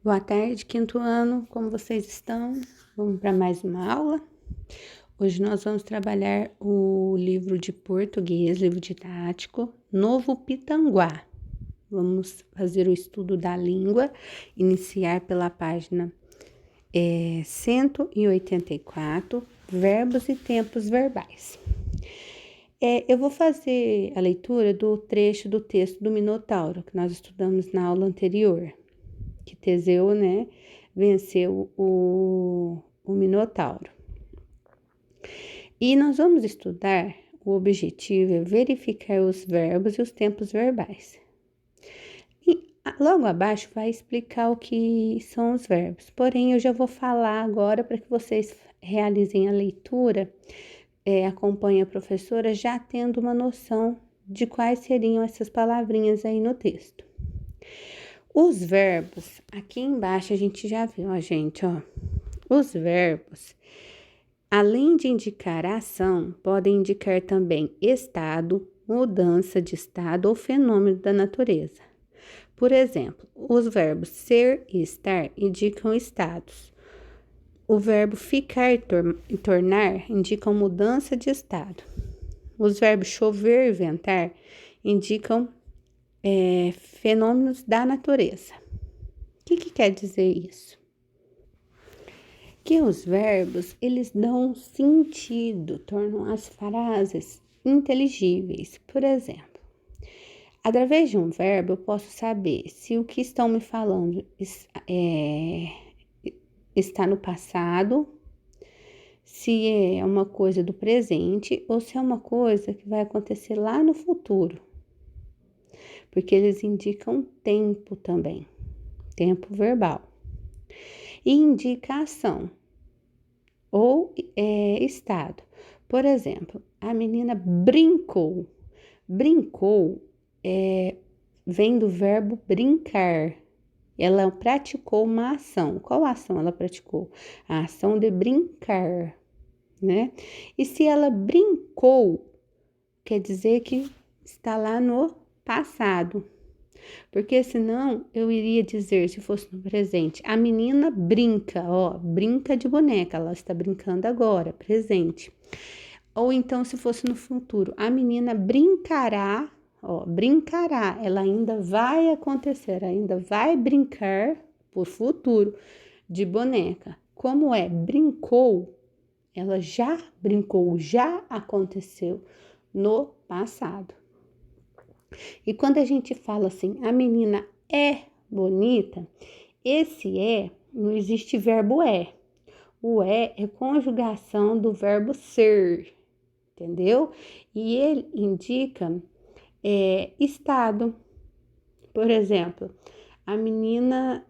Boa tarde, quinto ano, como vocês estão? Vamos para mais uma aula? Hoje nós vamos trabalhar o livro de português, livro didático, Novo Pitanguá. Vamos fazer o estudo da língua, iniciar pela página 184, verbos e tempos verbais. Eu vou fazer a leitura do trecho do texto do Minotauro, que nós estudamos na aula anterior, que Teseu, venceu o Minotauro. E nós vamos estudar, o objetivo é verificar os verbos e os tempos verbais. E logo abaixo vai explicar o que são os verbos, porém eu já vou falar agora para que vocês realizem a leitura, acompanhem a professora já tendo uma noção de quais seriam essas palavrinhas aí no texto. Os verbos, aqui embaixo a gente já viu, os verbos, além de indicar a ação, podem indicar também estado, mudança de estado ou fenômeno da natureza. Por exemplo, os verbos ser e estar indicam estados. O verbo ficar e tornar indicam mudança de estado. Os verbos chover e ventar indicam fenômenos da natureza. O que quer dizer isso? Que os verbos, eles dão sentido, tornam as frases inteligíveis. Por exemplo, através de um verbo, eu posso saber se o que estão me falando está no passado, se é uma coisa do presente ou se é uma coisa que vai acontecer lá no futuro. Porque eles indicam tempo também, tempo verbal. E indica ação ou estado. Por exemplo, a menina brincou. Brincou vem do verbo brincar. Ela praticou uma ação. Qual ação ela praticou? A ação de brincar, né? E se ela brincou, quer dizer que está lá no passado. Porque senão eu iria dizer, se fosse no presente, a menina brinca, brinca de boneca, ela está brincando agora, presente. Ou então, se fosse no futuro, a menina brincará, brincará, ela ainda vai acontecer, ainda vai brincar por futuro de boneca. Como brincou, ela já brincou, já aconteceu no passado. E quando a gente fala assim, a menina é bonita, esse não existe verbo é. O é conjugação do verbo ser, entendeu? E ele indica estado. Por exemplo, a menina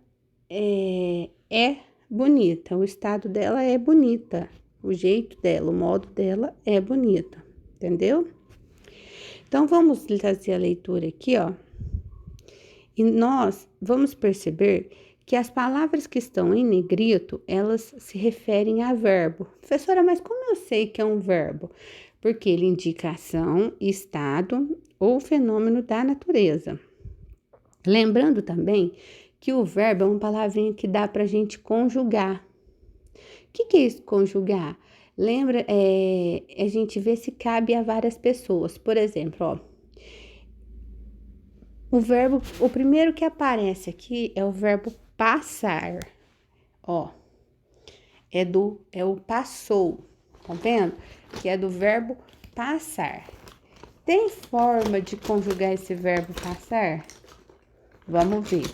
é bonita, o estado dela é bonita, o jeito dela, o modo dela é bonito, entendeu? Então, vamos fazer a leitura aqui, e nós vamos perceber que as palavras que estão em negrito, elas se referem a verbo. Professora, mas como eu sei que é um verbo? Porque ele indica ação, estado ou fenômeno da natureza. Lembrando também que o verbo é uma palavrinha que dá para a gente conjugar. O que é isso, conjugar? Lembra, a gente vê se cabe a várias pessoas. Por exemplo, o primeiro que aparece aqui é o verbo passar. É o passou, tá vendo? Que é do verbo passar. Tem forma de conjugar esse verbo passar? Vamos ver.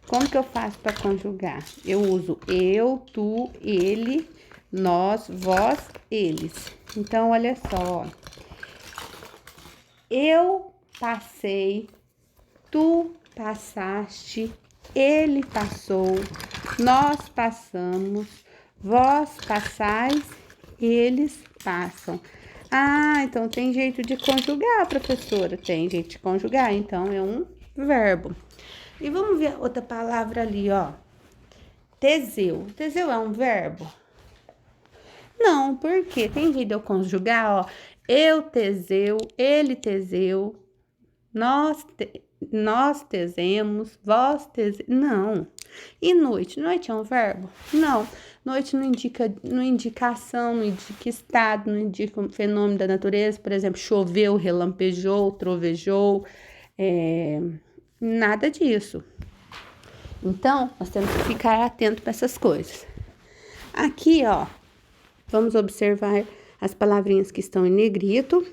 Como que eu faço para conjugar? Eu uso eu, tu, ele, nós, vós, eles. Então, olha só, Eu passei, tu passaste, ele passou, nós passamos, vós passais, eles passam. Então tem jeito de conjugar, professora. Tem jeito de conjugar, então é um verbo. E vamos ver outra palavra ali, Teseu. Teseu é um verbo? Não, porque tem jeito de eu conjugar, eu Teseu, ele Teseu, nós nós tezemos, vós teze... Não. E noite? Noite é um verbo? Não. Noite não indica ação, não indica estado, não indica um fenômeno da natureza. Por exemplo, choveu, relampejou, trovejou, nada disso. Então, nós temos que ficar atento para essas coisas. Aqui, ó, vamos observar as palavrinhas que estão em negrito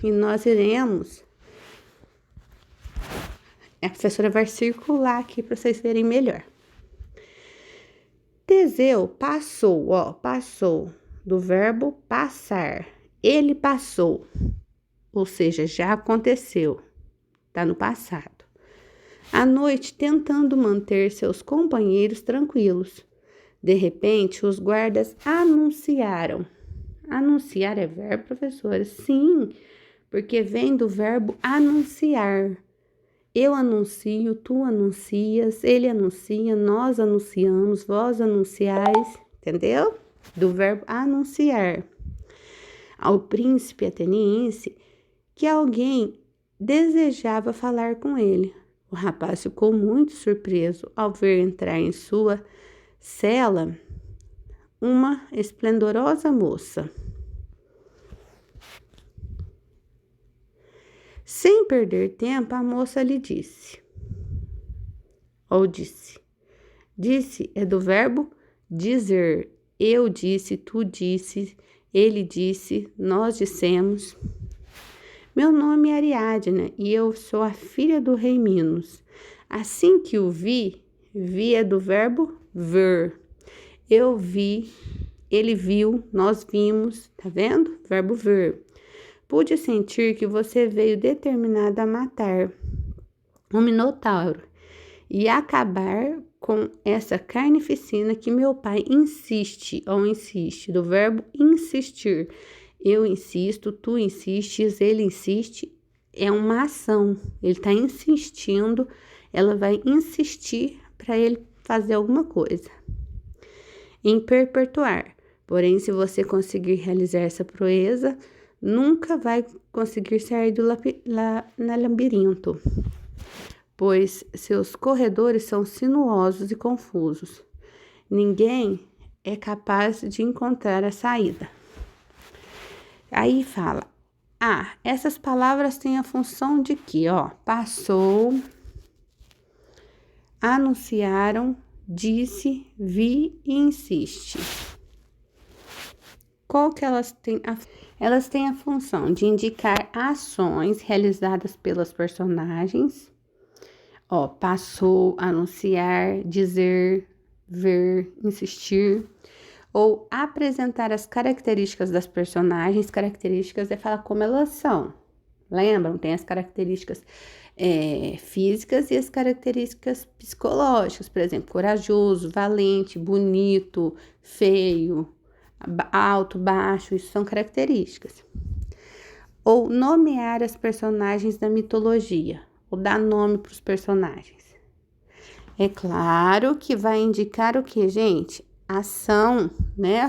e nós iremos... A professora vai circular aqui para vocês verem melhor. Teseu passou, ó, passou do verbo passar. Ele passou, ou seja, já aconteceu, tá no passado. À noite, tentando manter seus companheiros tranquilos. De repente, os guardas anunciaram. Anunciar é verbo, professora? Sim, porque vem do verbo anunciar. Eu anuncio, tu anuncias, ele anuncia, nós anunciamos, vós anunciais, entendeu? Do verbo anunciar. Ao príncipe ateniense que alguém desejava falar com ele. O rapaz ficou muito surpreso ao ver entrar em sua cela uma esplendorosa moça. Sem perder tempo, a moça lhe disse, ou disse. Disse é do verbo dizer. Eu disse, tu disse, ele disse, nós dissemos. Meu nome é Ariadna e eu sou a filha do rei Minos. Assim que o vi é do verbo ver. Eu vi, ele viu, nós vimos, tá vendo? Verbo ver. Pude sentir que você veio determinada a matar um minotauro e acabar com essa carnificina que meu pai insiste, do verbo insistir. Eu insisto, tu insistes, ele insiste, é uma ação. Ele está insistindo, ela vai insistir para ele fazer alguma coisa. Em perpetuar. Porém, se você conseguir realizar essa proeza, nunca vai conseguir sair do labirinto, pois seus corredores são sinuosos e confusos. Ninguém é capaz de encontrar a saída. Aí fala, essas palavras têm a função de que, ó, passou, anunciaram, disse, vi e insiste. Qual que elas têm? Elas têm a função de indicar ações realizadas pelos personagens. Ó, passou, anunciar, dizer, ver, insistir. Ou apresentar as características das personagens. Características é falar como elas são. Lembram? Tem as características físicas e as características psicológicas. Por exemplo, corajoso, valente, bonito, feio, alto, baixo, isso são características. Ou nomear as personagens da mitologia, ou dar nome para os personagens. É claro que vai indicar o que, gente? Ação, né?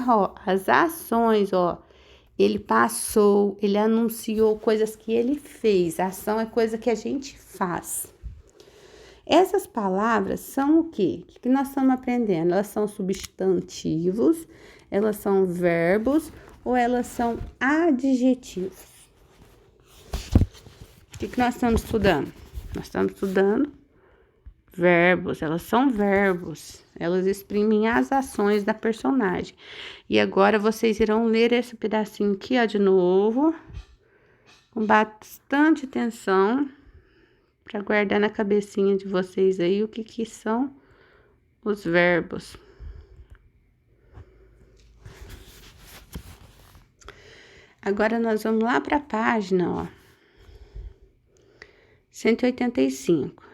As ações, ó. Ele passou, ele anunciou coisas que ele fez. A ação é coisa que a gente faz. Essas palavras são o quê? O que nós estamos aprendendo? Elas são substantivos, elas são verbos ou elas são adjetivos? O que nós estamos estudando? Nós estamos estudando verbos, elas são verbos, elas exprimem as ações da personagem. E agora vocês irão ler esse pedacinho aqui, ó, de novo, com bastante atenção, para guardar na cabecinha de vocês aí o que são os verbos. Agora nós vamos lá para a página, ó, 185.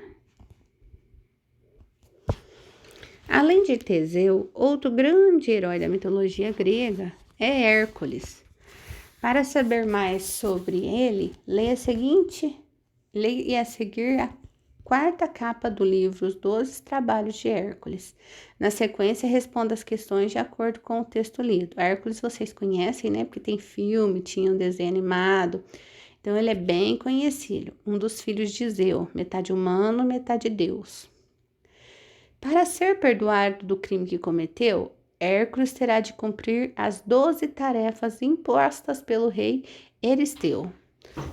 Além de Teseu, outro grande herói da mitologia grega é Hércules. Para saber mais sobre ele, leia a seguir a quarta capa do livro Os 12 Trabalhos de Hércules. Na sequência, responda as questões de acordo com o texto lido. Hércules vocês conhecem, né? Porque tem filme, tinha um desenho animado. Então, ele é bem conhecido, um dos filhos de Zeu, metade humano, metade Deus. Para ser perdoado do crime que cometeu, Hércules terá de cumprir as 12 tarefas impostas pelo rei Euristeu.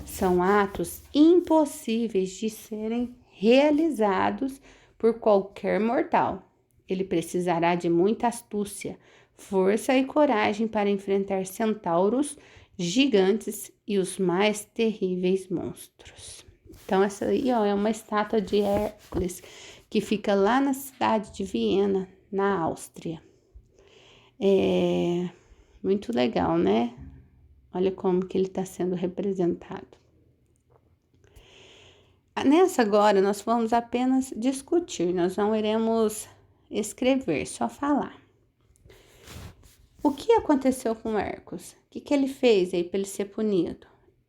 São atos impossíveis de serem realizados por qualquer mortal. Ele precisará de muita astúcia, força e coragem para enfrentar centauros, gigantes e os mais terríveis monstros. Então, essa aí, ó, é uma estátua de Hércules que fica lá na cidade de Viena, na Áustria. É muito legal, né? Olha como que ele está sendo representado. Nessa agora, nós vamos apenas discutir, nós não iremos escrever, só falar. O que aconteceu com Hércules? O que ele fez aí para ele ser punido?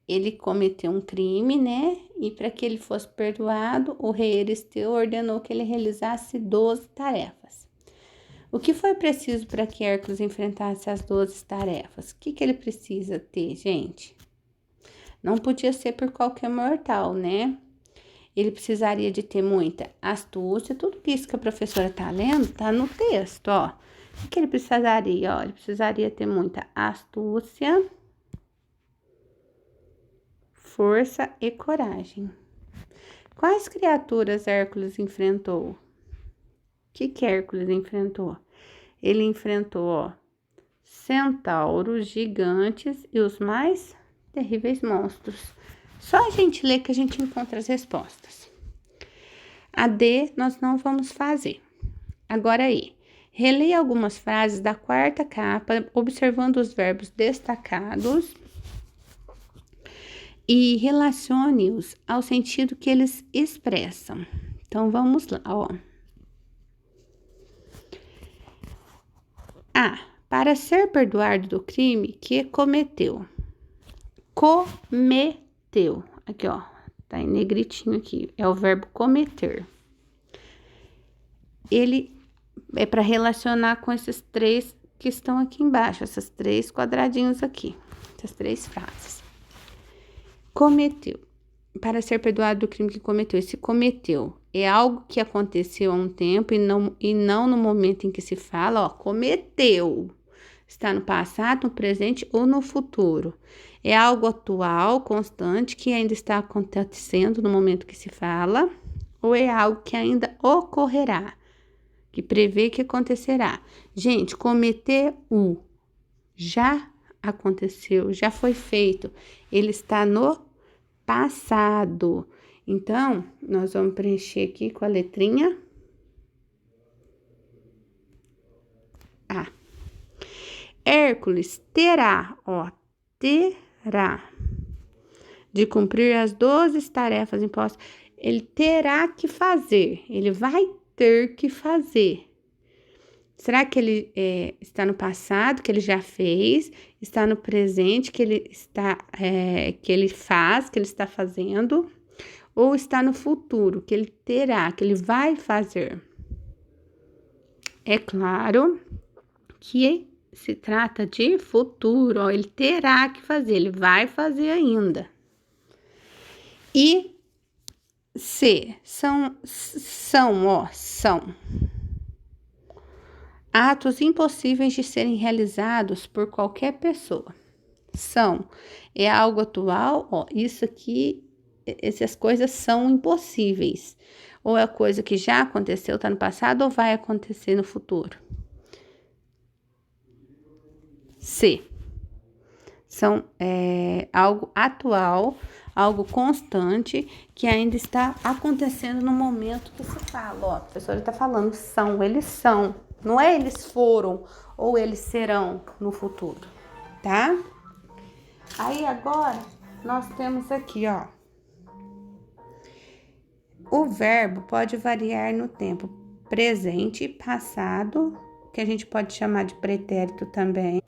Ele cometeu um crime, né? E para que ele fosse perdoado, o rei Euristeu ordenou que ele realizasse 12 tarefas. O que foi preciso para que Hércules enfrentasse as 12 tarefas? O que ele precisa ter, gente? Não podia ser por qualquer mortal, né? Ele precisaria de ter muita astúcia. Tudo isso que a professora está lendo está no texto, ó. O que ele precisaria? Ó, ele precisaria ter muita astúcia, força e coragem. Quais criaturas Hércules enfrentou? O que Hércules enfrentou? Ele enfrentou, ó, centauros, gigantes e os mais terríveis monstros. Só a gente ler que a gente encontra as respostas. A D nós não vamos fazer. Agora aí, releia algumas frases da quarta capa, observando os verbos destacados e relacione-os ao sentido que eles expressam. Então, vamos lá, ó. A. Para ser perdoado do crime que cometeu. Cometeu. Aqui, ó. Tá em negritinho aqui. É o verbo cometer. Ele é para relacionar com esses três que estão aqui embaixo. Essas três quadradinhos aqui. Essas três frases. Cometeu. Para ser perdoado do crime que cometeu. Esse cometeu é algo que aconteceu há um tempo e não no momento em que se fala, ó, cometeu. Está no passado, no presente ou no futuro. É algo atual, constante, que ainda está acontecendo no momento que se fala, ou é algo que ainda ocorrerá, que prevê que acontecerá. Gente, cometeu já aconteceu, já foi feito. Ele está no passado. Então, nós vamos preencher aqui com a letrinha A. Hércules terá, ó, terá de cumprir as 12 tarefas impostas. Ele terá que fazer, ele vai ter que fazer. Será que ele está no passado, que ele já fez, está no presente, que ele faz, que ele está fazendo, ou está no futuro, que ele terá, que ele vai fazer? É claro que se trata de futuro, ó, ele terá que fazer, ele vai fazer ainda. E C, são atos impossíveis de serem realizados por qualquer pessoa. É algo atual, ó, isso aqui, essas coisas são impossíveis. Ou é coisa que já aconteceu, está no passado, ou vai acontecer no futuro. C, são algo atual, algo constante, que ainda está acontecendo no momento que se fala. Ó, a professora está falando, eles são. Não é eles foram ou eles serão no futuro, tá? Aí agora nós temos aqui, ó. O verbo pode variar no tempo presente, passado, que a gente pode chamar de pretérito também.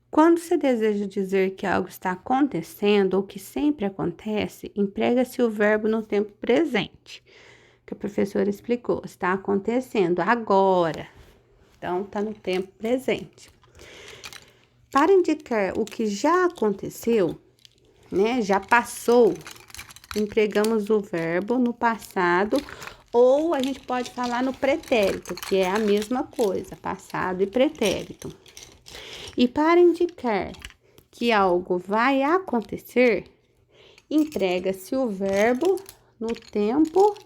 Quando se deseja dizer que algo está acontecendo ou que sempre acontece, emprega-se o verbo no tempo presente, que a professora explicou, está acontecendo agora. Então, está no tempo presente. Para indicar o que já aconteceu, né? Já passou. Empregamos o verbo no passado, ou a gente pode falar no pretérito, que é a mesma coisa, passado e pretérito. E para indicar que algo vai acontecer, emprega-se o verbo no tempo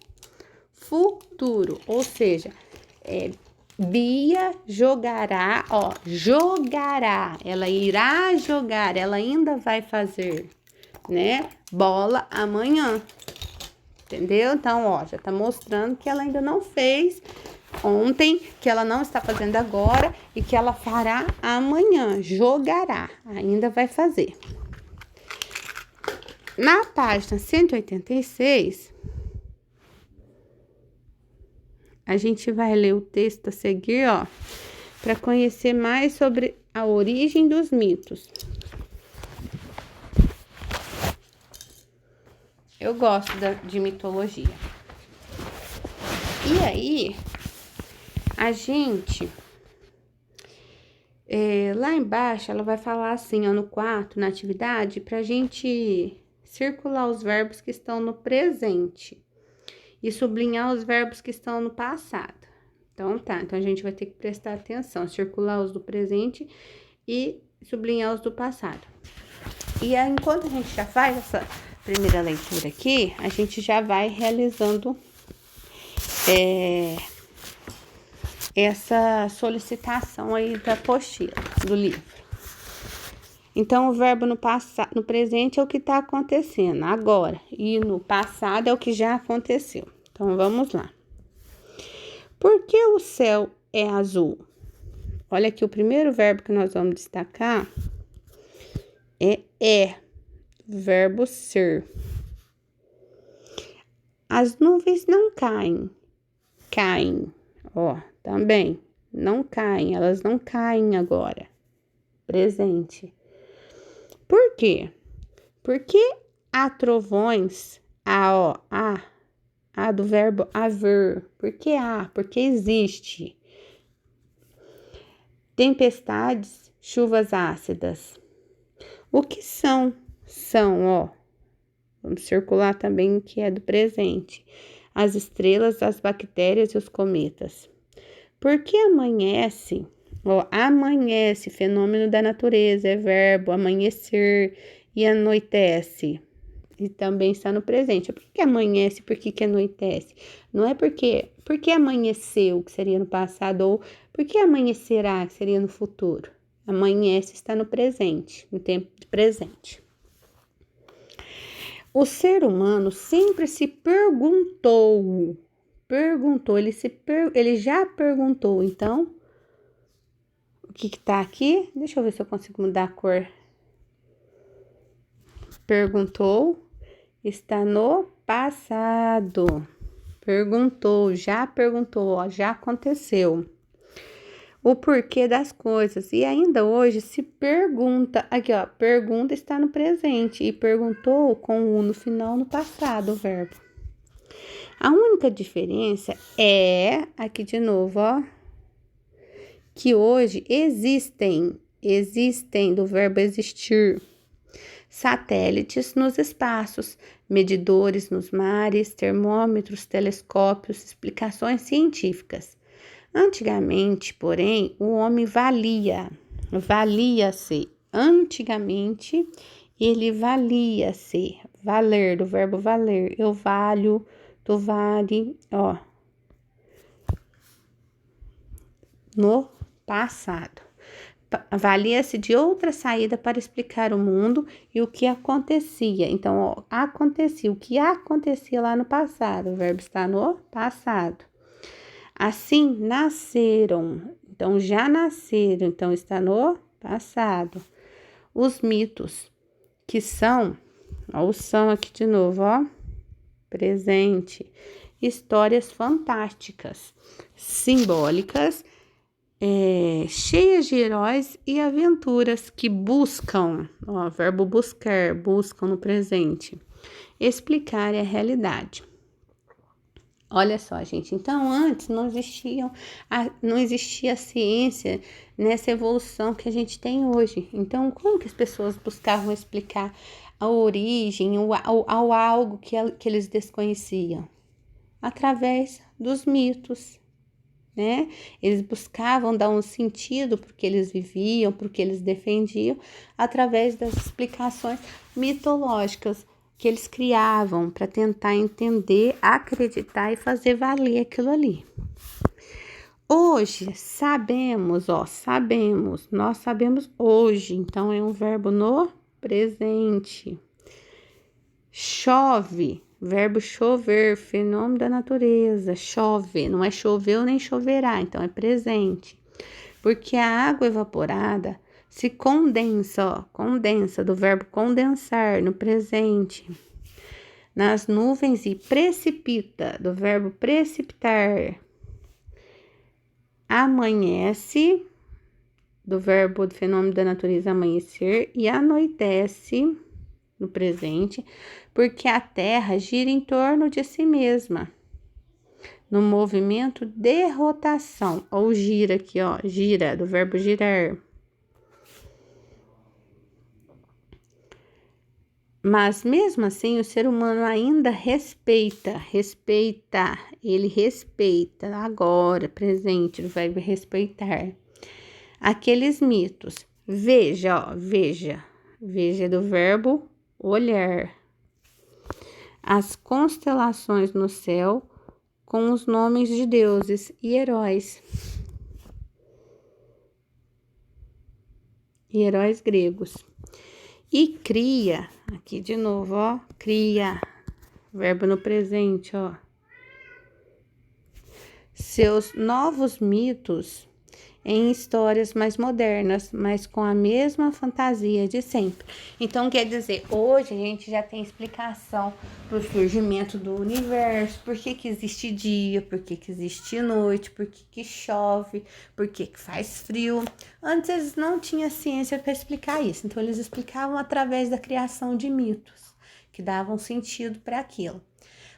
futuro, ou seja, Bia jogará, ó, jogará, ela irá jogar, ela ainda vai fazer, né? Bola amanhã, entendeu? Então, ó, já tá mostrando que ela ainda não fez ontem, que ela não está fazendo agora e que ela fará amanhã, jogará, ainda vai fazer. Na página 186, a gente vai ler o texto a seguir, ó, para conhecer mais sobre a origem dos mitos. Eu gosto de mitologia. E aí, a gente, lá embaixo, ela vai falar assim, ó, no quarto, na atividade, pra gente circular os verbos que estão no presente e sublinhar os verbos que estão no passado. Então, tá. Então, a gente vai ter que prestar atenção, circular os do presente e sublinhar os do passado. E aí, enquanto a gente já faz essa primeira leitura aqui, a gente já vai realizando essa solicitação aí da apostila, do livro. Então, o verbo no presente é o que está acontecendo agora, e no passado é o que já aconteceu. Então, vamos lá. Por que o céu é azul? Olha aqui, o primeiro verbo que nós vamos destacar é, verbo ser. As nuvens não caem, ó, também, não caem, elas não caem agora, presente. Por quê? Porque há trovões, do verbo haver. Por que há? Porque existe. Tempestades, chuvas ácidas. O que são? São, ó, vamos circular também que é do presente. As estrelas, as bactérias e os cometas. Por que amanhece? Ó, amanhece, fenômeno da natureza, é verbo, amanhecer, e anoitece. E também está no presente. Por que amanhece? Por que anoitece? Não é porque amanheceu, que seria no passado, ou por que amanhecerá, que seria no futuro. Amanhece está no presente, no tempo de presente. O ser humano sempre se perguntou, ele já perguntou, então, o que tá aqui? Deixa eu ver se eu consigo mudar a cor. Perguntou, está no passado. Perguntou, ó, já aconteceu. O porquê das coisas. E ainda hoje se pergunta, aqui ó, pergunta está no presente e perguntou com o no final no passado, o verbo. A única diferença é, aqui de novo, ó, que hoje existem do verbo existir, satélites nos espaços, medidores nos mares, termômetros, telescópios, explicações científicas. Antigamente, porém, o homem valia-se. Antigamente, ele valia-se. Valer, do verbo valer. Eu valho, tu vale, ó. No passado. Valia-se de outra saída para explicar o mundo e o que acontecia. Então, ó, acontecia. O que acontecia lá no passado. O verbo está no passado. Assim, nasceram. Então, já nasceram. Então, está no passado. Os mitos, que são, ó, o são aqui de novo, ó, presente. Histórias fantásticas, simbólicas, cheias de heróis e aventuras que buscam, ó, verbo buscar, buscam no presente, explicar a realidade. Olha só, gente, então antes não existia ciência nessa evolução que a gente tem hoje. Então, como que as pessoas buscavam explicar a origem, ao algo que eles desconheciam, através dos mitos, né? Eles buscavam dar um sentido para o que eles viviam, para o que eles defendiam, através das explicações mitológicas que eles criavam para tentar entender, acreditar e fazer valer aquilo ali. Hoje nós sabemos hoje, então é um verbo no presente. Chove, verbo chover, fenômeno da natureza, chove, não é choveu nem choverá, então é presente. Porque a água evaporada se condensa, condensa do verbo condensar no presente. Nas nuvens e precipita, do verbo precipitar. Amanhece, do verbo do fenômeno da natureza amanhecer, e anoitece, no presente, porque a Terra gira em torno de si mesma, no movimento de rotação, ou gira aqui, ó, gira, do verbo girar. Mas mesmo assim, o ser humano ainda ele respeita agora, presente, do verbo respeitar, aqueles mitos. Veja do verbo olhar. As constelações no céu com os nomes de deuses e heróis gregos. E cria, aqui de novo, ó, cria, verbo no presente, ó, seus novos mitos em histórias mais modernas, mas com a mesma fantasia de sempre. Então, quer dizer, hoje a gente já tem explicação para o surgimento do universo, por que que existe dia, por que que existe noite, por que que chove, por que que faz frio. Antes eles não tinham ciência para explicar isso, então eles explicavam através da criação de mitos, que davam sentido para aquilo.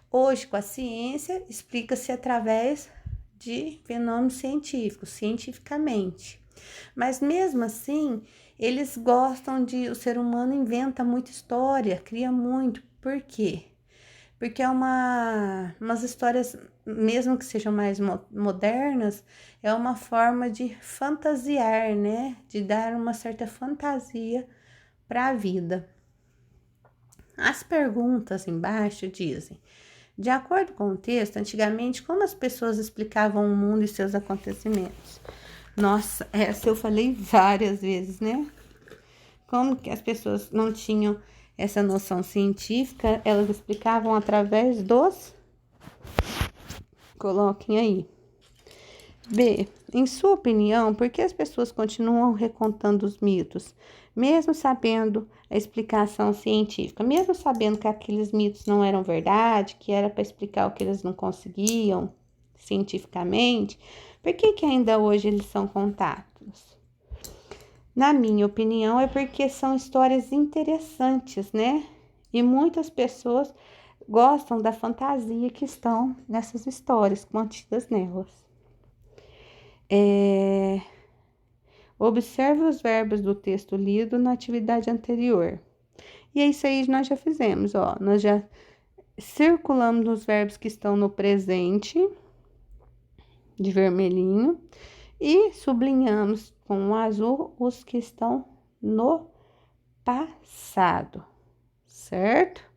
Hoje, com a ciência, explica-se através de fenômenos científicos, cientificamente. Mas mesmo assim, eles gostam o ser humano inventa muita história, cria muito. Por quê? Porque é umas histórias, mesmo que sejam mais modernas, é uma forma de fantasiar, né? De dar uma certa fantasia para a vida. As perguntas embaixo dizem: de acordo com o texto, antigamente, como as pessoas explicavam o mundo e seus acontecimentos? Nossa, essa eu falei várias vezes, né? Como que as pessoas não tinham essa noção científica, elas explicavam através dos... Coloquem aí. B. Em sua opinião, por que as pessoas continuam recontando os mitos, mesmo sabendo a explicação científica, mesmo sabendo que aqueles mitos não eram verdade, que era para explicar o que eles não conseguiam cientificamente, por que que ainda hoje eles são contados? Na minha opinião, é porque são histórias interessantes, né? E muitas pessoas gostam da fantasia que estão nessas histórias contidas nelas. Observe os verbos do texto lido na atividade anterior. E é isso aí que nós já fizemos, ó. Nós já circulamos os verbos que estão no presente, de vermelhinho, e sublinhamos com o azul os que estão no passado, certo?